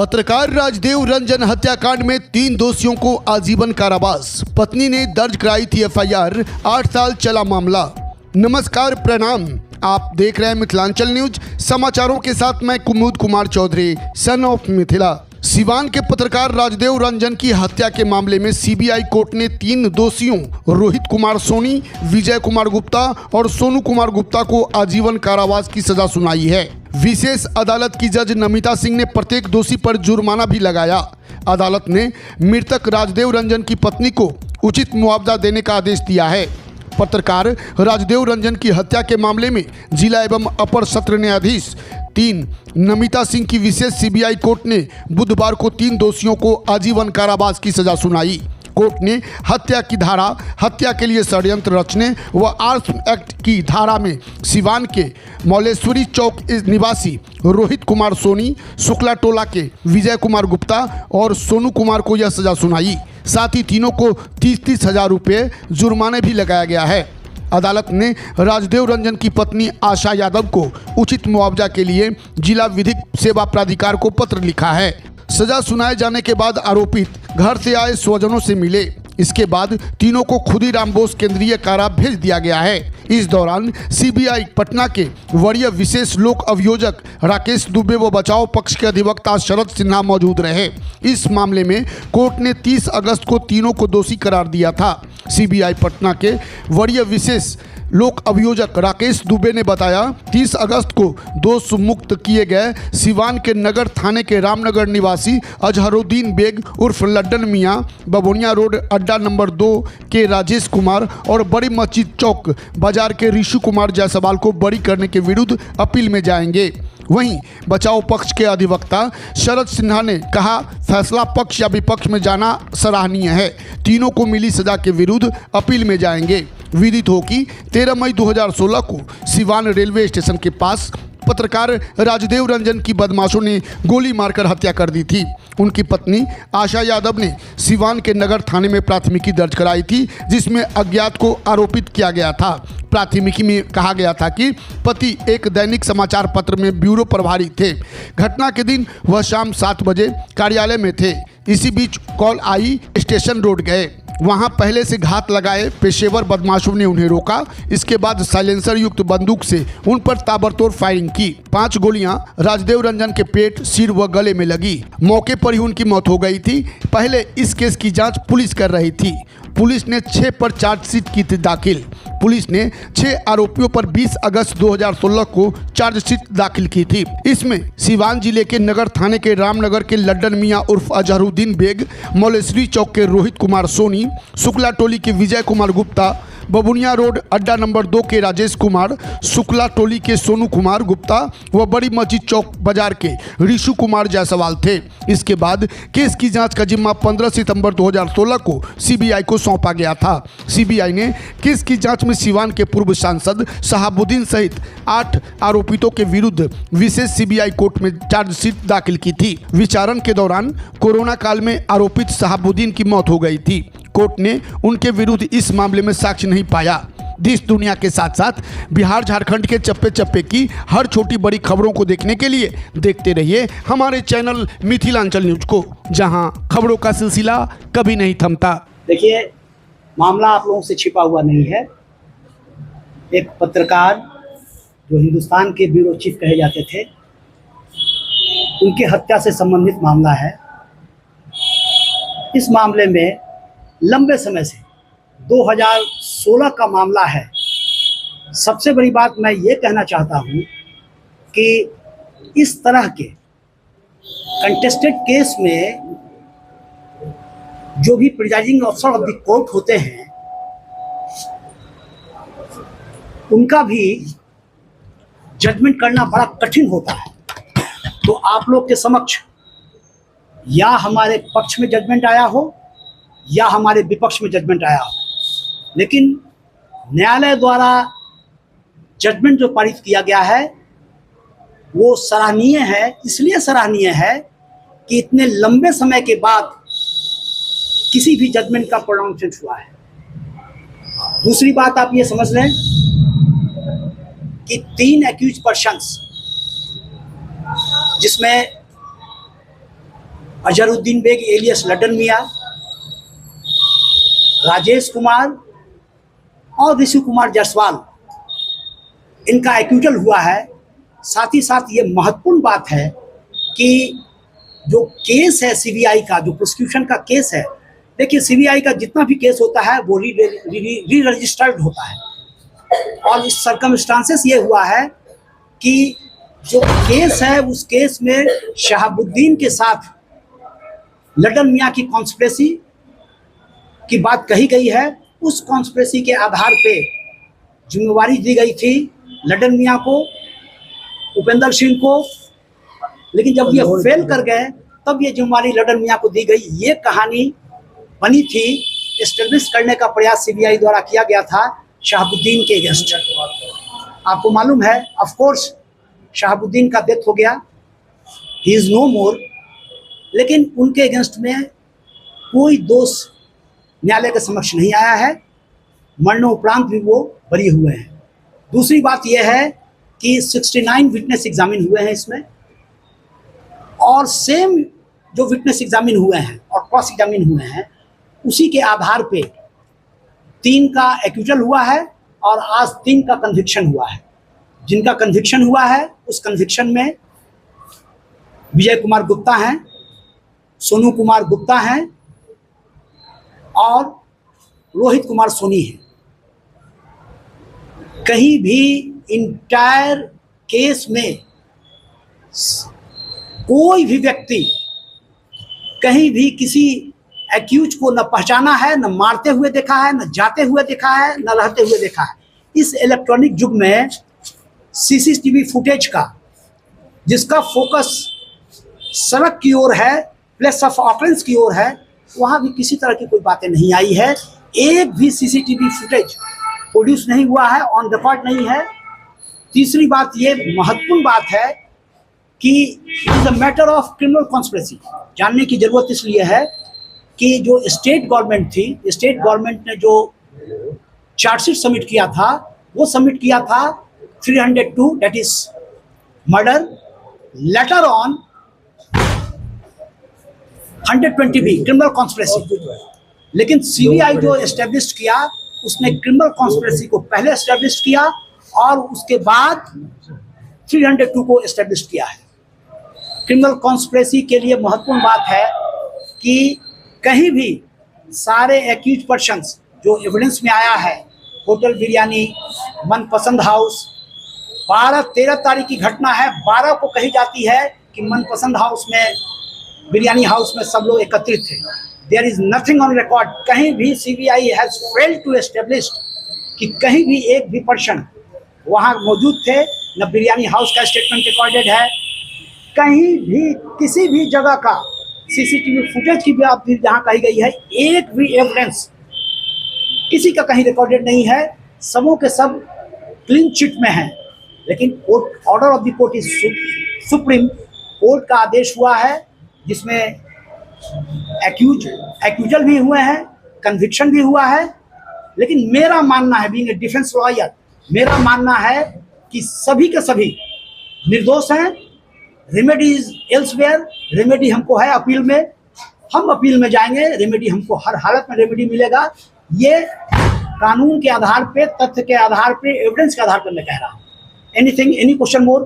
पत्रकार राजदेव रंजन हत्याकांड में 3 दोषियों को आजीवन कारावास। पत्नी ने दर्ज कराई थी एफआईआर। 8 साल चला मामला। नमस्कार, प्रणाम। आप देख रहे हैं मिथिलांचल न्यूज। समाचारों के साथ मैं कुमुद कुमार चौधरी, सन ऑफ मिथिला। सिवान के पत्रकार राजदेव रंजन की हत्या के मामले में सीबीआई कोर्ट ने 3 दोषियों रोहित कुमार सोनी, विजय कुमार गुप्ता और सोनू कुमार गुप्ता को आजीवन कारावास की सजा सुनाई है। विशेष अदालत की जज नमिता सिंह ने प्रत्येक दोषी पर जुर्माना भी लगाया। अदालत ने मृतक राजदेव रंजन की पत्नी को उचित मुआवजा देने का आदेश दिया है। पत्रकार राजदेव रंजन की हत्या के मामले में जिला एवं अपर सत्र न्यायाधीश 3 नमिता सिंह की विशेष सीबीआई कोर्ट ने बुधवार को 3 दोषियों को आजीवन कारावास की सजा सुनाई। कोर्ट ने हत्या की धारा, हत्या के लिए षड्यंत्र रचने व आर्म्स एक्ट की धारा में सिवान के मौलेश्वरी चौक निवासी रोहित कुमार सोनी, शुक्ला टोला के विजय कुमार गुप्ता और सोनू कुमार को यह सजा सुनाई। साथ ही तीनों को 30-30 हजार रुपये जुर्माने भी लगाया गया है। अदालत ने राजदेव रंजन की पत्नी आशा यादव को उचित मुआवजा के लिए जिला विधिक सेवा प्राधिकार को पत्र लिखा है। सजा सुनाए जाने के बाद आरोपित घर से आए स्वजनों से मिले। इसके बाद तीनों को खुदीराम बोस केंद्रीय कारा भेज दिया गया है। इस दौरान सीबीआई पटना के वरीय विशेष लोक अभियोजक राकेश दुबे व बचाव पक्ष के अधिवक्ता शरद सिन्हा मौजूद रहे। इस मामले में कोर्ट ने 30 अगस्त को तीनों को दोषी करार दिया था। सीबीआई पटना के वरीय विशेष लोक अभियोजक राकेश दुबे ने बताया, 30 अगस्त को दोष मुक्त किए गए सिवान के नगर थाने के रामनगर निवासी अजहरुद्दीन बेग उर्फ लड्डन मियां, बबोनिया रोड अड्डा नंबर 2 के राजेश कुमार और बड़ी मस्जिद चौक बाजार के ऋषु कुमार जायसवाल को बरी करने के विरुद्ध अपील में जाएंगे। वहीं बचाव पक्ष के अधिवक्ता शरद सिन्हा ने कहा, फैसला पक्ष या विपक्ष में जाना सराहनीय है। तीनों को मिली सजा के विरुद्ध अपील में जाएंगे। विदित हो कि 13 मई 2016 को सिवान रेलवे स्टेशन के पास पत्रकार राजदेव रंजन की बदमाशों ने गोली मारकर हत्या कर दी थी। उनकी पत्नी आशा यादव ने सिवान के नगर थाने में प्राथमिकी दर्ज कराई थी, जिसमें अज्ञात को आरोपित किया गया था। प्राथमिकी में कहा गया था कि पति एक दैनिक समाचार पत्र में ब्यूरो प्रभारी थे। घटना के दिन वह शाम 7 बजे कार्यालय में थे। इसी बीच कॉल आई, स्टेशन रोड गए। वहां पहले से घात लगाए पेशेवर बदमाशों ने उन्हें रोका। इसके बाद साइलेंसर युक्त बंदूक से उन पर ताबड़तोड़ फायरिंग की। 5 गोलियां राजदेव रंजन के पेट, सिर व गले में लगी। मौके पर ही उनकी मौत हो गई थी। पहले इस केस की जांच पुलिस कर रही थी। पुलिस ने 6 पर चार्जशीट की थी दाखिल। पुलिस ने 6 आरोपियों पर 20 अगस्त 2016 को चार्जशीट दाखिल की थी। इसमें सिवान जिले के नगर थाने के रामनगर के लड्डन मियां उर्फ अजहरुद्दीन बेग, मौलेश्वरी चौक के रोहित कुमार सोनी, शुक्ला टोली के विजय कुमार गुप्ता, बबुनिया रोड अड्डा नंबर 2 के राजेश कुमार, शुक्ला टोली के सोनू कुमार गुप्ता व बड़ी मस्जिद चौक बाजार के ऋषु कुमार जायसवाल थे। इसके बाद केस की जांच का जिम्मा 15 सितंबर 2016 को सीबीआई को सौंपा गया था। सीबीआई ने केस की जांच में सिवान के पूर्व सांसद शहाबुद्दीन सहित 8 आरोपितों के विरुद्ध विशेष सीबीआई कोर्ट में चार्जशीट दाखिल की थी। विचारण के दौरान कोरोना काल में आरोपित शहाबुद्दीन की मौत हो गई थी। कोर्ट ने उनके विरुद्ध इस मामले में साक्ष्य नहीं पाया। देश दुनिया के साथ साथ बिहार झारखंड के चप्पे चप्पे की हर छोटी बड़ी खबरों को देखने के लिए देखते रहिए हमारे चैनल मिथिलांचल न्यूज को, जहां खबरों का सिलसिला कभी नहीं थमता। देखिए, मामला आप लोगों से छिपा हुआ नहीं है। एक पत्रकार जो हिंदुस्तान के ब्यूरो चीफ कहे जाते थे, उनकी हत्या से संबंधित मामला है। इस मामले में लंबे समय से 2016 का मामला है। सबसे बड़ी बात मैं ये कहना चाहता हूँ कि इस तरह के कंटेस्टेड केस में जो भी presiding officer of the court होते हैं, उनका भी जजमेंट करना बड़ा कठिन होता है। तो आप लोग के समक्ष या हमारे पक्ष में जजमेंट आया हो या हमारे विपक्ष में जजमेंट आया हो, लेकिन न्यायालय द्वारा जजमेंट जो पारित किया गया है वो सराहनीय है। इसलिए सराहनीय है कि इतने लंबे समय के बाद किसी भी जजमेंट का प्रोनाउंसमेंट हुआ है। दूसरी बात आप ये समझ लें कि 3 एक्यूज पर्सन्स, जिसमें अजहरुद्दीन बेग एलियस लड्डन मियाँ, राजेश कुमार और ऋषि कुमार जायसवाल, इनका एक्यूटल हुआ है। साथ ही साथ ये महत्वपूर्ण बात है कि जो केस है सीबीआई का, जो प्रोसिक्यूशन का केस है, देखिए सीबीआई का जितना भी केस होता है वो री रजिस्टर्ड होता है, और इस सर्कमस्टांसेस ये हुआ है कि जो केस है उस केस में शहाबुद्दीन के साथ लड्डन मियाँ की कॉन्स्पिरेसी की बात कही गई है। उस कॉन्स्पिरेसी के आधार पे जिम्मेवारी दी गई थी लड्डन मियाँ को, उपेंद्र सिंह को, लेकिन जब ये फेल कर गए तब ये जिम्मेवारी लड्डन मियाँ को दी गई। ये कहानी बनी थी, एस्टेब्लिश करने का प्रयास सीबीआई द्वारा किया गया था शहाबुद्दीन के अगेंस्ट। आपको मालूम है, ऑफ कोर्स शहाबुद्दीन का डेथ हो गया, ही इज नो मोर, लेकिन उनके अगेंस्ट में कोई दोष न्यायालय के समक्ष नहीं आया है, मरणोपरांत भी वो बरी हुए हैं। दूसरी बात यह है कि 69 विटनेस एग्जामिन हुए हैं इसमें, और सेम जो विटनेस एग्जामिन हुए हैं और क्रॉस एग्जामिन हुए हैं उसी के आधार पे 3 का एक्यूटल हुआ है और आज 3 का कन्विक्शन हुआ है। जिनका कन्विक्शन हुआ है उस कन्विक्शन में विजय कुमार गुप्ता हैं, सोनू कुमार गुप्ता हैं और रोहित कुमार सोनी हैं। कहीं भी इंटायर केस में कोई भी व्यक्ति कहीं भी किसी एक्यूज को न पहचाना है, न मारते हुए देखा है, न जाते हुए देखा है, न रहते हुए देखा है। इस इलेक्ट्रॉनिक युग में सीसीटीवी फुटेज का जिसका फोकस सड़क की ओर है, प्लेस ऑफ ऑकरेंस की ओर है, वहाँ भी किसी तरह की कोई बातें नहीं आई है। एक भी सीसीटीवी फुटेज प्रोड्यूस नहीं हुआ है, ऑन रिकॉर्ड नहीं है। तीसरी बात, ये महत्वपूर्ण बात है कि it is a matter of criminal conspiracy. जानने की जरूरत इसलिए है कि जो स्टेट गवर्नमेंट थी, स्टेट गवर्नमेंट ने जो चार्जशीट सबमिट किया था वो सबमिट किया था 302 that is murder, later on 120B criminal conspiracy. लेकिन सीबीआई जो एस्टेब्लिश किया उसने क्रिमिनल कॉन्स्पिरेसी को पहले एस्टेब्लिश किया और उसके बाद 302 को एस्टेब्लिश किया है। क्रिमिनल कॉन्स्पिरेसी के लिए महत्वपूर्ण बात है कि कहीं भी सारे एक्यूज पर्सन्स जो एविडेंस में आया है, होटल बिरयानी, मनपसंद हाउस, 12-13 तारीख की घटना है, 12 को कही जाती है कि मनपसंद हाउस में, बिरयानी हाउस में सब लोग एकत्रित थे। There is nothing on record. कहीं भी CBI has failed to establish कि कहीं भी एक भी पर्सन वहाँ मौजूद थे, न बिरयानी हाउस का स्टेटमेंट रिकॉर्डेड है, कहीं भी किसी भी जगह का सीसीटीवी फुटेज की बात भी जहाँ कही गई है, एक भी एविडेंस किसी का कहीं रिकॉर्डेड नहीं है। सबों के सब क्लीन चिट में हैं। लेकिन court order of the court is supreme, court का आदेश हुआ है जिसमें एक्यूजल भी हुए हैं, कन्विक्शन भी हुआ है। लेकिन मेरा मानना है, बीइंग ए डिफेंस लॉयर, मेरा मानना है कि सभी के सभी निर्दोष हैं। रेमेडी इज एल्सवेयर, रेमेडी हमको है अपील में, हम अपील में जाएंगे, रेमेडी हमको हर हालत में रेमेडी मिलेगा। ये कानून के आधार पे, तथ्य के आधार पे, एविडेंस के आधार पर मैं कह रहा हूँ। एनीथिंग, एनी क्वेश्चन मोर?